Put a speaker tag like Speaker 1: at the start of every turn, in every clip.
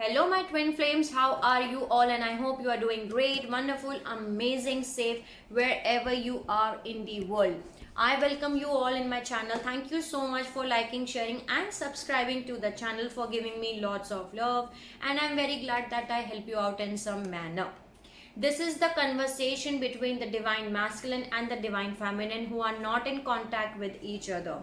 Speaker 1: Hello, my twin flames. How are you all? And I hope you are doing great, wonderful, amazing, safe wherever you are in the world. I welcome you all in my channel. Thank you so much for liking, sharing, and subscribing to the channel, for giving me lots of love. And I'm very glad that I help you out in some manner. This is the conversation between the divine masculine and the divine feminine who are not in contact with each other.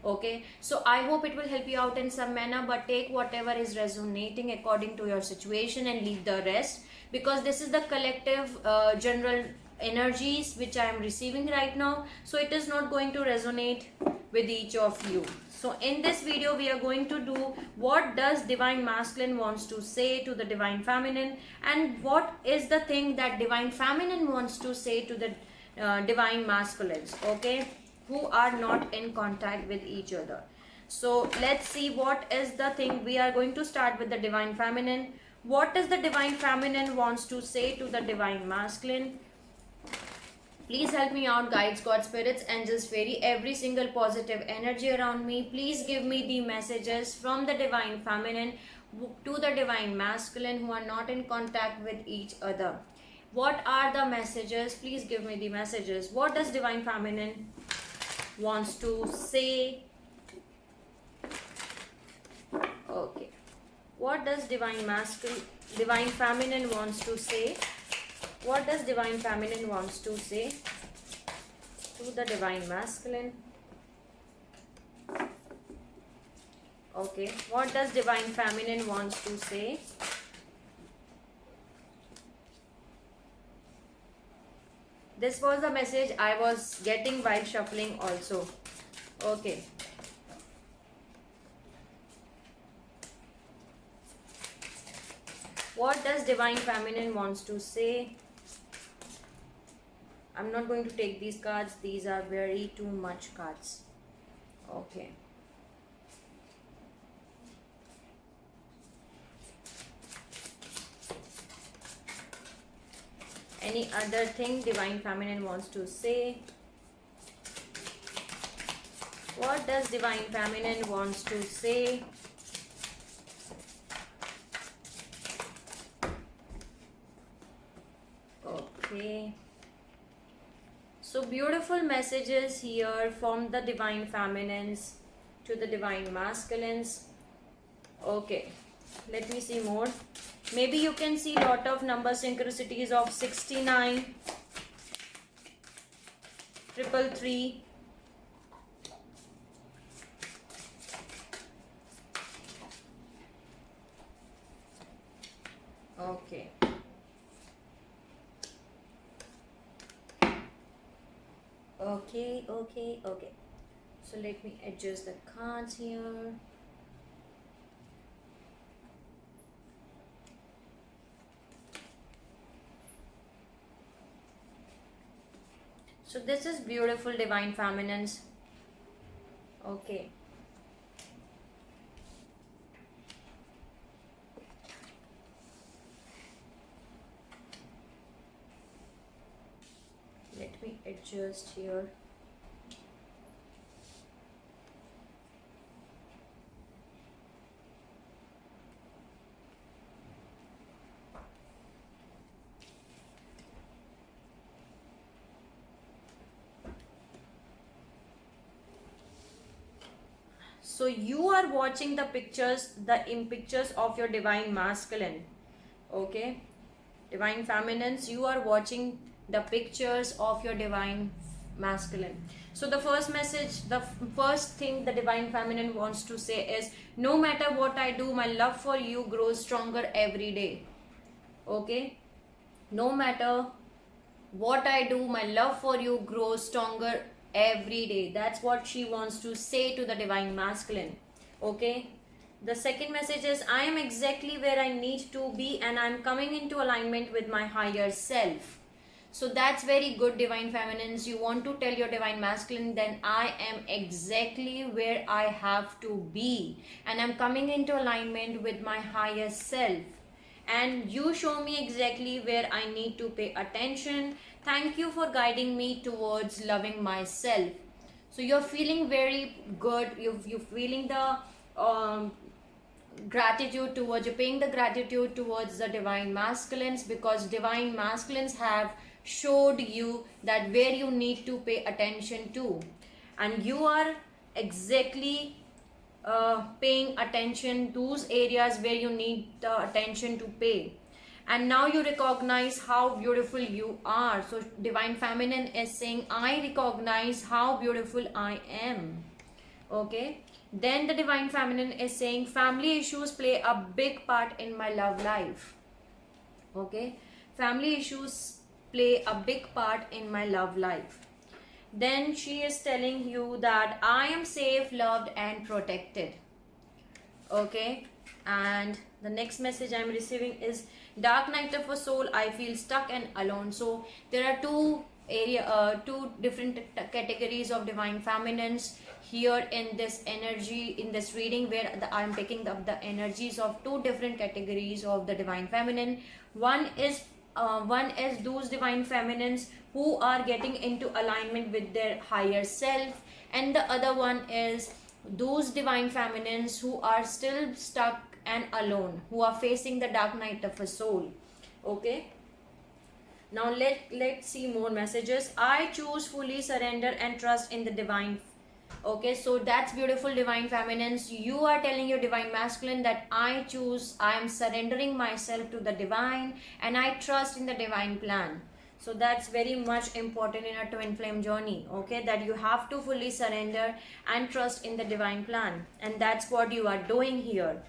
Speaker 1: Okay, so I hope it will help you out in some manner, but take whatever is resonating according to your situation and leave the rest, because this is the collective general energies which I am receiving right now, so it is not going to resonate with each of you. So in this video we are going to do what does divine masculine wants to say to the divine feminine, and what is the thing that divine feminine wants to say to the divine masculines, okay, who are not in contact with each other. So let's see what is the thing. We are going to start with the divine feminine. What does the divine feminine wants to say to the divine masculine? Please help me out, guides, God, spirits, angels, fairy, every single positive energy around me. Please give me the messages from the divine feminine to the divine masculine who are not in contact with each other. What are the messages? Please give me the messages. What does divine feminine wants to say? Okay. What does divine feminine wants to say? What does divine feminine wants to say to the divine masculine? Okay. What does divine feminine wants to say? This was the message I was getting while shuffling also. Okay. What does divine feminine wants to say? I'm not going to take these cards. These are very too much cards. Okay. Any other thing divine feminine wants to say? What does divine feminine wants to say? Okay. So beautiful messages here from the divine feminines to the divine masculines. Okay. Let me see more. Maybe you can see lot of number synchronicities of 69, 333. Okay. Okay. So let me adjust the cards here. So this is beautiful divine feminines. Okay. Let me adjust here. So you are watching the pictures, pictures of your divine masculine. Okay. Divine feminines, you are watching the pictures of your divine masculine. So the first message, the first thing the divine feminine wants to say is, no matter what I do, my love for you grows stronger every day. Okay. No matter what I do, my love for you grows stronger every day. That's what she wants to say to the divine masculine. Okay. The second message is, I am exactly where I need to be and I'm coming into alignment with my higher self. So that's very good, divine feminines. You want to tell your divine masculine, then I am exactly where I have to be and I'm coming into alignment with my higher self. And you show me exactly where I need to pay attention. Thank you for guiding me towards loving myself. So you're feeling very good. You're feeling the gratitude towards, you're paying the gratitude towards the divine masculines, because divine masculines have showed you that where you need to pay attention to, and you are exactly paying attention those areas where you need the attention to pay. And now you recognize how beautiful you are. So divine feminine is saying, I recognize how beautiful I am. Okay, then the divine feminine is saying, family issues play a big part in my love life. Okay, family issues play a big part in my love life. Then she is telling you that I am safe, loved and protected. Okay, and the next message I'm receiving is, dark night of a soul, I feel stuck and alone. So there are two different categories of divine feminines here in this energy, in this reading, where I'm picking up the energies of two different categories of the divine feminine. One is those divine feminines who are getting into alignment with their higher self, and the other one is those divine feminines who are still stuck and alone, who are facing the dark night of a soul. Okay, now let's see more messages. I choose fully surrender and trust in the divine. Okay, so that's beautiful, divine feminines. You are telling your divine masculine that I am surrendering myself to the divine and I trust in the divine plan. So that's very much important in a twin flame journey. Okay, that you have to fully surrender and trust in the divine plan, and that's what you are doing here.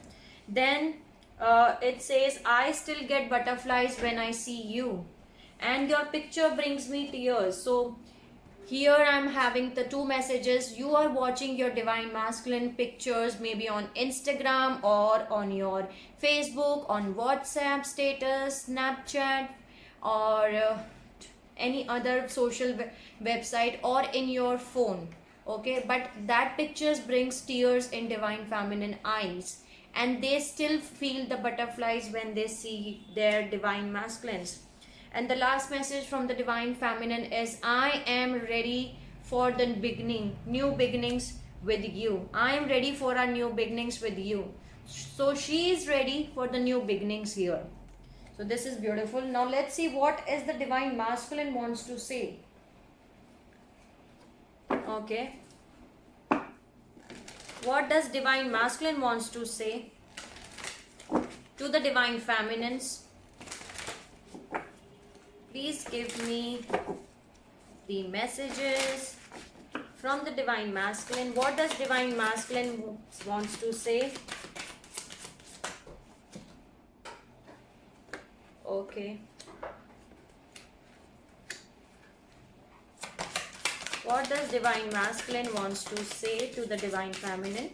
Speaker 1: Then it says, I still get butterflies when I see you, and your picture brings me tears. So here I'm having the two messages. You are watching your divine masculine pictures, maybe on Instagram or on your Facebook, on WhatsApp status, Snapchat, or any other social website, or in your phone. Okay, but that pictures brings tears in divine feminine eyes, and they still feel the butterflies when they see their divine masculines. And the last message from the divine feminine is, I am ready for the new beginnings with you. I am ready for our new beginnings with you. So she is ready for the new beginnings here. So this is beautiful. Now let's see what is the divine masculine wants to say. Okay, what does divine masculine wants to say to the divine feminines? Please give me the messages from the divine masculine. What does divine masculine wants to say? Okay, what does divine masculine wants to say to the divine feminine?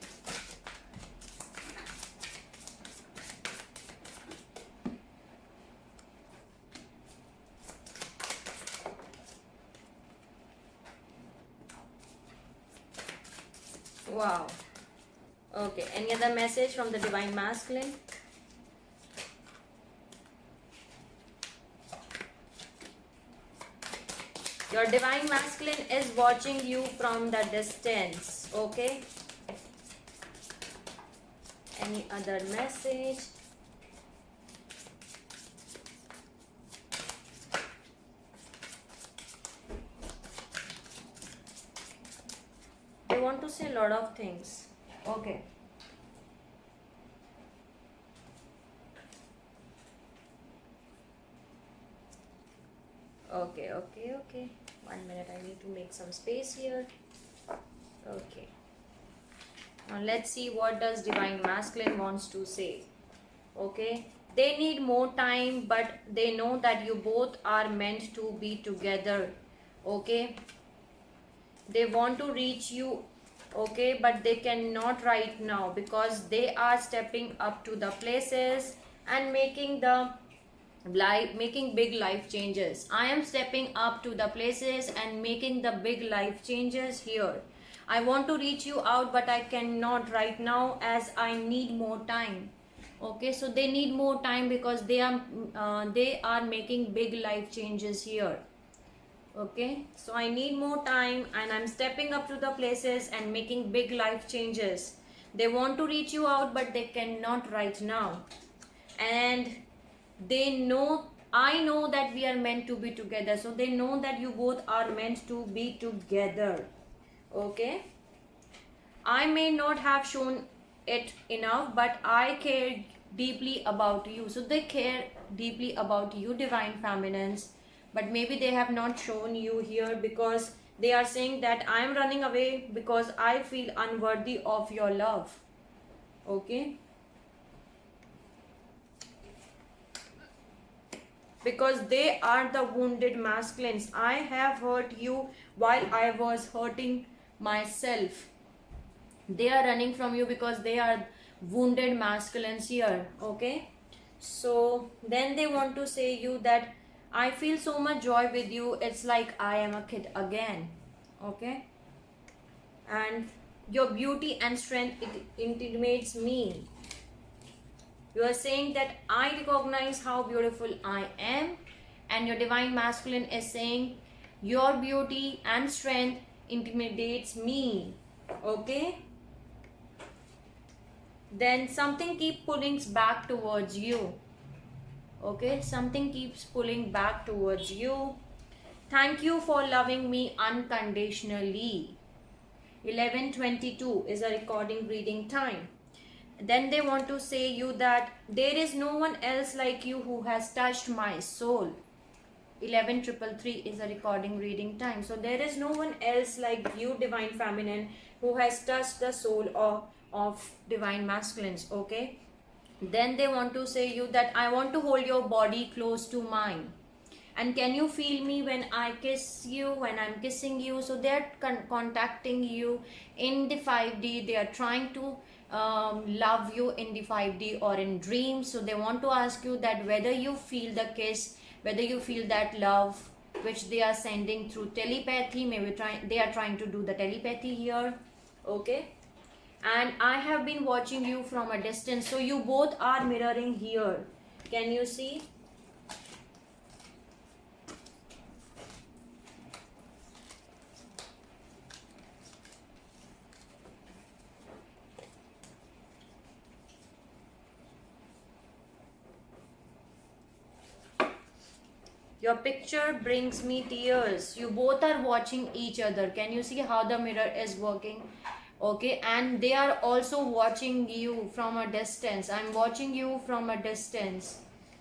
Speaker 1: Wow. Okay, any other message from the divine masculine? Your divine masculine is watching you from the distance. Okay, any other message? They want to say a lot of things. Okay, okay. 1 minute, I need to make some space here. Okay, now let's see what does divine masculine wants to say. Okay, they need more time, but they know that you both are meant to be together. Okay, they want to reach you. Okay, but they cannot right now, because they are stepping up to the places and making big life changes. I am stepping up to the places and making the big life changes here. I want to reach you out, but I cannot right now, as I need more time. Okay, so they need more time because they are making big life changes here. Okay, so I need more time, and I'm stepping up to the places and making big life changes. They want to reach you out, but they cannot right now. And they know, I know that we are meant to be together. So they know that you both are meant to be together. Okay. I may not have shown it enough, but I care deeply about you. So they care deeply about you, divine feminines, but maybe they have not shown you here because they are saying that I am running away because I feel unworthy of your love. Okay. Because they are the wounded masculines. I have hurt you while I was hurting myself. They are running from you because they are wounded masculines here. Okay. So then they want to say you that I feel so much joy with you. It's like I am a kid again. Okay. And your beauty and strength, it intimidates me. You are saying that I recognize how beautiful I am, and your divine masculine is saying your beauty and strength intimidates me. Okay. Then something keeps pulling back towards you. Okay, something keeps pulling back towards you. Thank you for loving me unconditionally. 11:22 is a recording reading time. Then they want to say you that there is no one else like you who has touched my soul. 11:33 is a recording reading time. So there is no one else like you, divine feminine, who has touched the soul of divine masculines. Okay. Then they want to say you that I want to hold your body close to mine. And can you feel me when I kiss you, when I'm kissing you? So they're contacting you in the 5D. They are trying to love you in the 5D or in dreams. So they want to ask you that whether you feel the kiss, whether you feel that love which they are sending through telepathy. Maybe they are trying to do the telepathy here. Okay. And I have been watching you from a distance. So you both are mirroring here. Can you see? Your picture brings me tears. You both are watching each other. Can you see how the mirror is working? Okay, and they are also watching you from a distance. I'm watching you from a distance.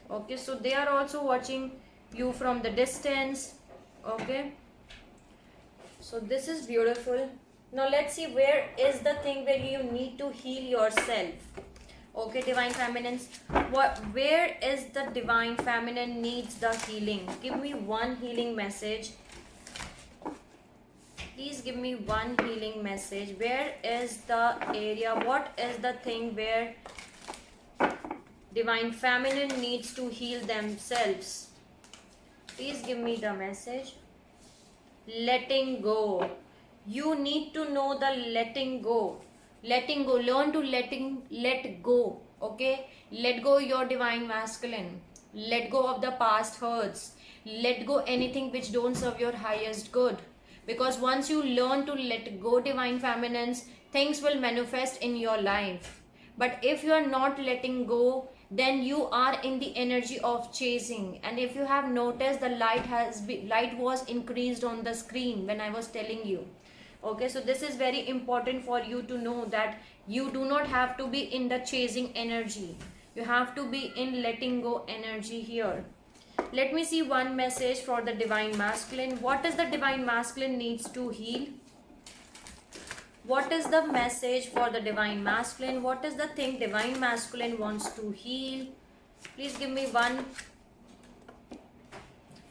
Speaker 1: Okay, so they are also watching you from the distance. Okay, so this is beautiful. Now let's see, where is the thing where you need to heal yourself? Okay, divine feminines, where is the divine feminine needs the healing? Give me one healing message. Please give me one healing message. Where is the area? What is the thing where divine feminine needs to heal themselves? Please give me the message. Letting go. You need to know the letting go. Letting go. Learn to let go. Okay. Let go your divine masculine. Let go of the past hurts. Let go anything which don't serve your highest good. Because once you learn to let go, divine feminines, things will manifest in your life. But if you are not letting go, then you are in the energy of chasing. And if you have noticed, the light was increased on the screen when I was telling you. Okay, so this is very important for you to know that you do not have to be in the chasing energy. You have to be in letting go energy here. Let me see one message for the divine masculine. What is the divine masculine needs to heal? What is the message for the divine masculine? What is the thing divine masculine wants to heal? Please give me one.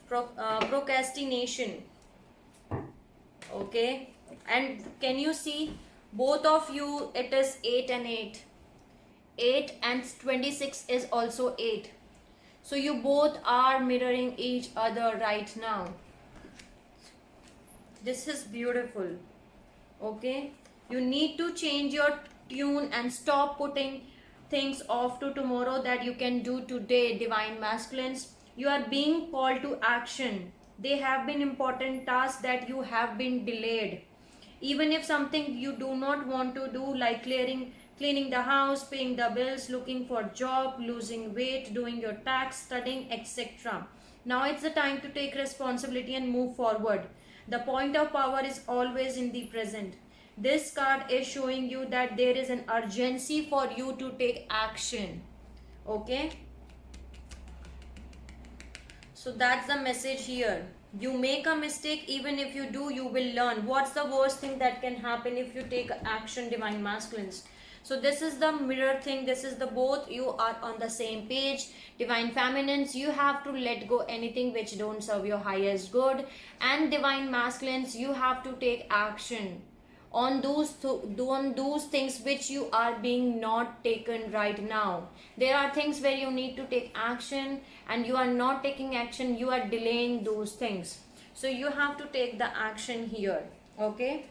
Speaker 1: Procrastination. Okay. And can you see both of you? It is 8 and 8. 8 and 26 is also 8. So you both are mirroring each other right now. This is beautiful. Okay. You need to change your tune and stop putting things off to tomorrow that you can do today, divine masculines. You are being called to action. They have been important tasks that you have been delayed. Even if something you do not want to do, like clearing cleaning the house, paying the bills, looking for job, losing weight, doing your tax, studying, etc. Now it's the time to take responsibility and move forward. The point of power is always in the present. This card is showing you that there is an urgency for you to take action. Okay? So that's the message here. You make a mistake, even if you do, you will learn. What's the worst thing that can happen if you take action, divine masculines? So this is the mirror thing. This is the both you are on the same page. Divine feminines, you have to let go anything which don't serve your highest good. And divine masculines, you have to take action on those things which you are being not taken right now. There are things where you need to take action and you are not taking action, you are delaying those things. So you have to take the action here. Okay,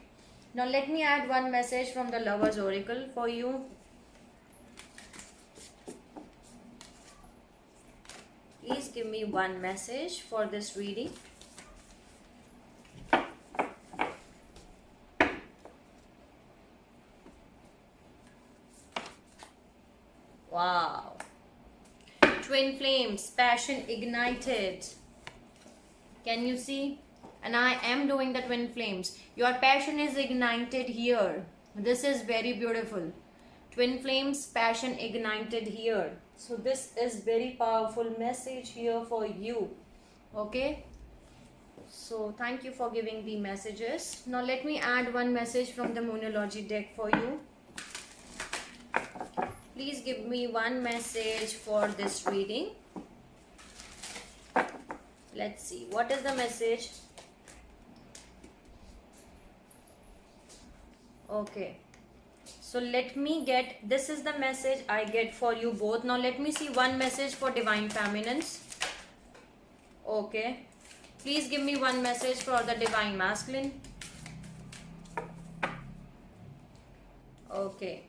Speaker 1: now let me add one message from the Lovers Oracle for you. Please give me one message for this reading. Wow. Twin flames, passion ignited. Can you see? And I am doing the twin flames. Your passion is ignited here. This is very beautiful. Twin flames, passion ignited here. So this is very powerful message here for you. Okay. So thank you for giving the messages. Now let me add one message from the Moonology deck for you. Please give me one message for this reading. Let's see. What is the message? Okay. So let me get, this is the message I get for you both. Now let me see one message for divine feminines. Okay. Please give me one message for the divine masculine. Okay.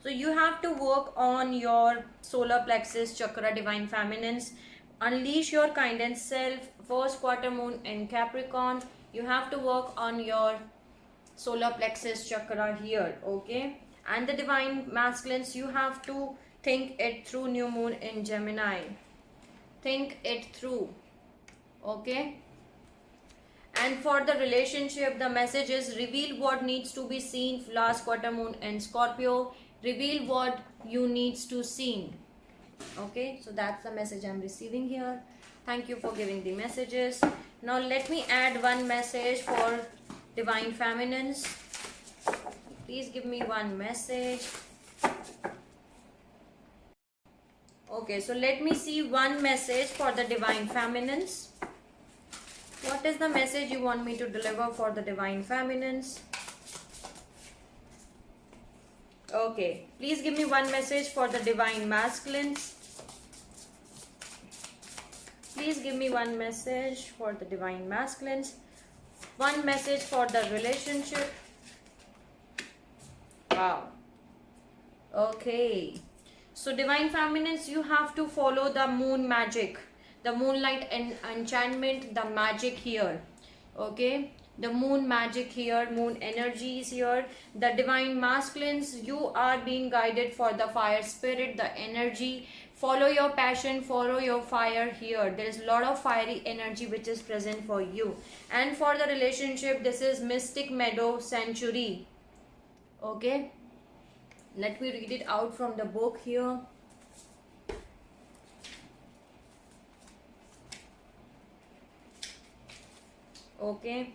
Speaker 1: So you have to work on your solar plexus chakra, divine feminines. Unleash your kindness self. First quarter moon in Capricorn. You have to work on your solar plexus chakra here. Okay. And the divine masculines, you have to think it through. New moon in Gemini. Think it through. Okay. And for the relationship, the message is reveal what needs to be seen. Last quarter moon in Scorpio. Reveal what you needs to see. Okay, so that's the message I'm receiving here. Thank you for giving the messages. Now let me add one message for divine feminines. Please give me one message. Okay, so let me see one message for the divine feminines. What is the message you want me to deliver for the divine feminines? Okay, please give me one message for the divine masculines. Please give me one message for the divine masculines. One message for the relationship. Wow. Okay. So divine feminines, you have to follow the moon magic. The moonlight and enchantment, the magic here. Okay. The moon magic here, moon energies here. The divine masculines, you are being guided for the fire spirit, the energy. Follow your passion, follow your fire here. There is a lot of fiery energy which is present for you. And for the relationship, this is Mystic Meadow Sanctuary. Okay. Let me read it out from the book here. Okay.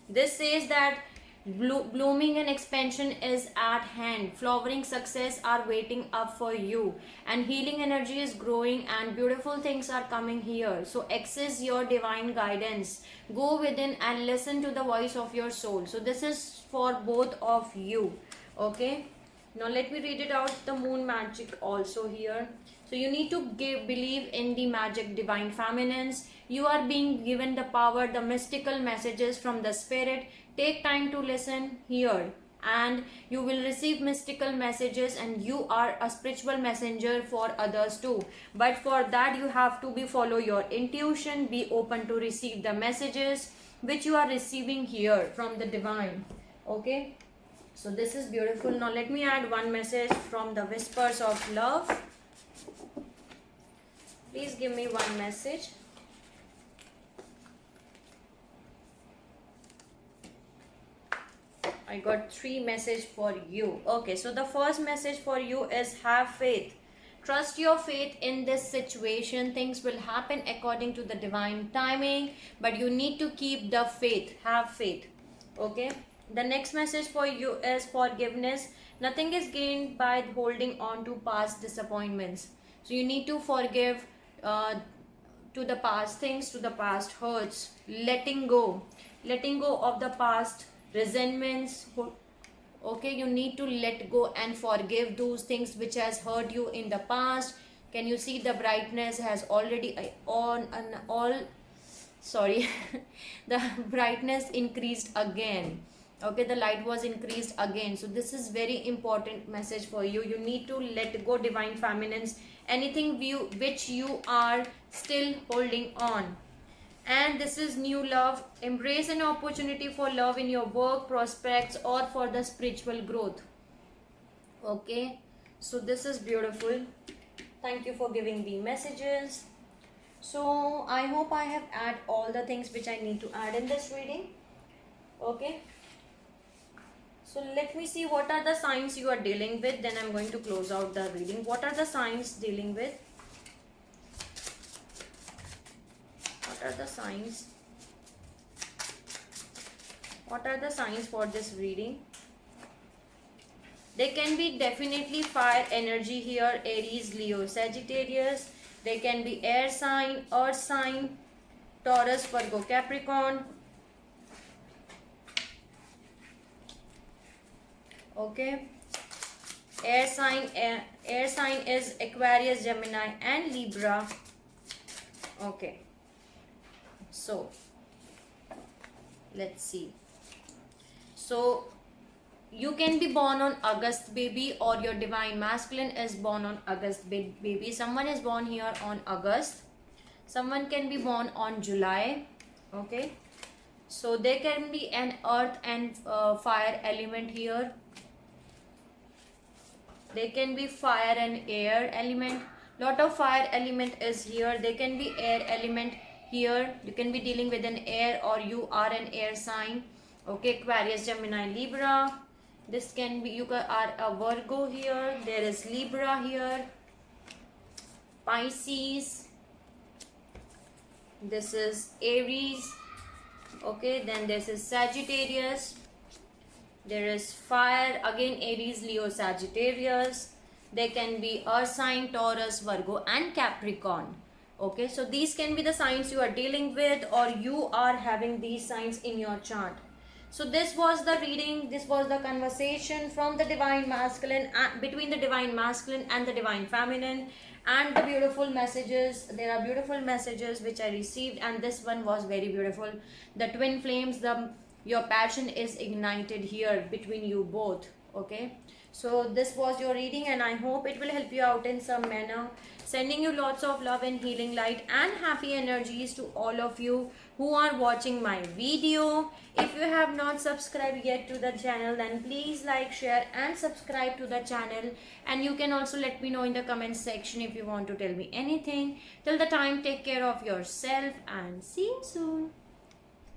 Speaker 1: This says that blooming and expansion is at hand. Flowering success are waiting up for you. And healing energy is growing and beautiful things are coming here. So access your divine guidance. Go within and listen to the voice of your soul. So this is for both of you. Okay. Now let me read it out, the moon magic also here. So you need to believe in the magic, divine feminines. You are being given the power, the mystical messages from the spirit. Take time to listen here and you will receive mystical messages, and you are a spiritual messenger for others too. But for that you have to follow your intuition, be open to receive the messages which you are receiving here from the divine. Okay. So this is beautiful. Now let me add one message from the Whispers of Love. Please give me one message. I got 3 messages for you. Okay, so the first message for you is have faith. Trust your faith in this situation. Things will happen according to the divine timing, but you need to keep the faith. Have faith. Okay. The next message for you is forgiveness. Nothing is gained by holding on to past disappointments. So you need to forgive to the past things, to the past hurts, letting go of the past resentments. Okay, you need to let go and forgive those things which has hurt you in the past. Can you see the brightness has already sorry the brightness increased again. Okay, the light was increased again. So this is very important message for you. You need to let go, divine feminines, anything which you are still holding on. And this is new love. Embrace an opportunity for love in your work prospects or for the spiritual growth. Okay, so this is beautiful. Thank you for giving the messages. So I hope I have added all the things which I need to add in this reading. Okay, so let me see what are the signs you are dealing with. Then I'm going to close out the reading. What are the signs dealing with? What are the signs? What are the signs for this reading? There can be definitely fire energy here. Aries, Leo, Sagittarius. There can be air sign, earth sign, Taurus, Virgo, Capricorn. Okay. Air sign is Aquarius, Gemini and Libra. Okay. So let's see. So you can be born on August, baby, or your divine masculine is born on August, baby. Someone is born here on August. Someone can be born on July. Okay. So there can be an earth and fire element here. There can be fire and air element. Lot of fire element is here. There can be air element here. You can be dealing with an air, or you are an air sign. Okay, Aquarius, Gemini, Libra. This can be, you are a Virgo here. There is Libra here. Pisces. This is Aries. Okay, then this is Sagittarius. There is fire, again Aries, Leo, Sagittarius. There can be Earth sign, Taurus, Virgo and Capricorn. Okay, so these can be the signs you are dealing with, or you are having these signs in your chart. So this was the reading, this was the conversation from the divine masculine, between the divine masculine and the divine feminine, and the beautiful messages. There are beautiful messages which I received, and this one was very beautiful. The twin flames, your passion is ignited here between you both. Okay, so this was your reading, and I hope it will help you out in some manner. Sending you lots of love and healing light and happy energies to all of you who are watching my video. If you have not subscribed yet to the channel, then please like, share and subscribe to the channel. And you can also let me know in the comment section if you want to tell me anything. Till the time, take care of yourself and see you soon.